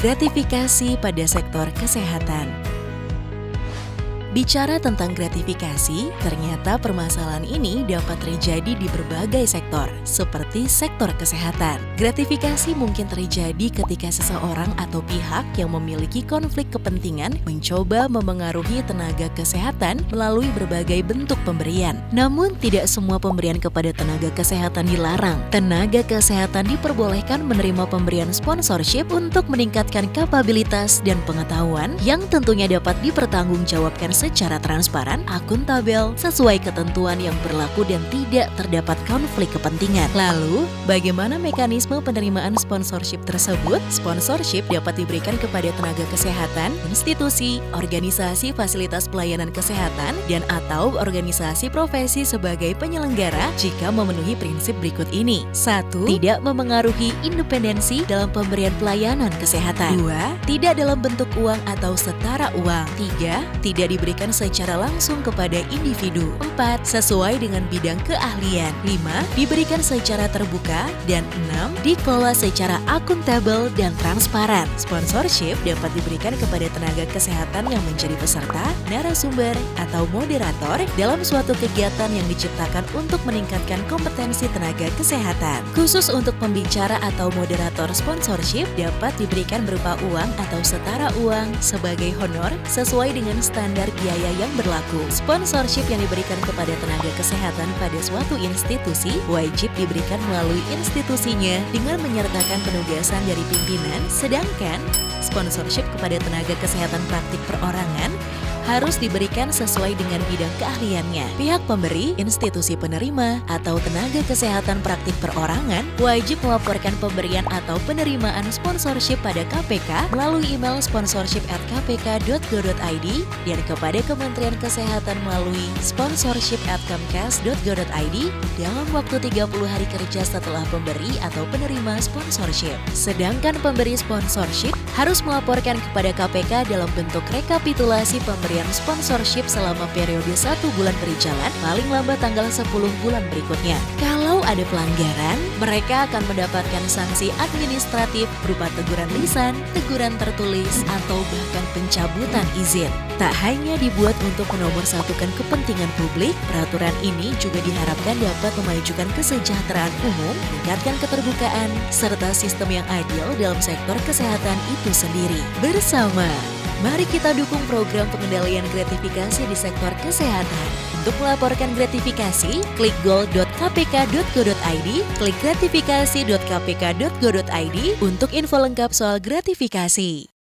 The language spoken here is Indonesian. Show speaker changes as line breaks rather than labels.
Gratifikasi pada sektor kesehatan. Bicara tentang gratifikasi, ternyata permasalahan ini dapat terjadi di berbagai sektor, seperti sektor kesehatan. Gratifikasi mungkin terjadi ketika seseorang atau pihak yang memiliki konflik kepentingan mencoba memengaruhi tenaga kesehatan melalui berbagai bentuk pemberian. Namun, tidak semua pemberian kepada tenaga kesehatan dilarang. Tenaga kesehatan diperbolehkan menerima pemberian sponsorship untuk meningkatkan kapabilitas dan pengetahuan yang tentunya dapat dipertanggungjawabkan secara transparan, akuntabel, sesuai ketentuan yang berlaku dan tidak terdapat konflik kepentingan. Lalu, bagaimana mekanisme penerimaan sponsorship tersebut? Sponsorship dapat diberikan kepada tenaga kesehatan, institusi, organisasi fasilitas pelayanan kesehatan, dan atau organisasi profesi sebagai penyelenggara jika memenuhi prinsip berikut ini. 1. Tidak memengaruhi independensi dalam pemberian pelayanan kesehatan. 2. Tidak dalam bentuk uang atau setara uang. 3. Tidak diberikan secara langsung kepada individu. 4. Sesuai dengan bidang keahlian. 5. Diberikan secara terbuka. Dan 6. Dikelola secara akuntabel dan transparan. Sponsorship dapat diberikan kepada tenaga kesehatan yang menjadi peserta, narasumber, atau moderator dalam suatu kegiatan yang diciptakan untuk meningkatkan kompetensi tenaga kesehatan. Khusus untuk pembicara atau moderator, sponsorship dapat diberikan berupa uang atau setara uang sebagai honor sesuai dengan standar biaya yang berlaku. Sponsorship yang diberikan kepada tenaga kesehatan pada suatu institusi wajib diberikan melalui institusinya dengan menyertakan penugasan dari pimpinan, sedangkan sponsorship kepada tenaga kesehatan praktik perorangan harus diberikan sesuai dengan bidang keahliannya. Pihak pemberi, institusi penerima, atau tenaga kesehatan praktik perorangan wajib melaporkan pemberian atau penerimaan sponsorship pada KPK melalui email sponsorship@kpk.go.id dan kepada Kementerian Kesehatan melalui sponsorship@kemkes.go.id dalam waktu 30 hari kerja setelah pemberi atau penerima sponsorship. Sedangkan pemberi sponsorship harus melaporkan kepada KPK dalam bentuk rekapitulasi pemberian sponsorship selama periode 1 bulan berjalan, paling lambat tanggal 10 bulan berikutnya. Kalau ada pelanggaran, mereka akan mendapatkan sanksi administratif berupa teguran lisan, teguran tertulis, atau bahkan pencabutan izin. Tak hanya dibuat untuk menomorsatukan kepentingan publik, peraturan ini juga diharapkan dapat memajukan kesejahteraan umum, meningkatkan keterbukaan, serta sistem yang adil dalam sektor kesehatan itu sendiri. Bersama, mari kita dukung program pengendalian gratifikasi di sektor kesehatan. Untuk melaporkan gratifikasi, klik goal.kpk.go.id, klik gratifikasi.kpk.go.id untuk info lengkap soal gratifikasi.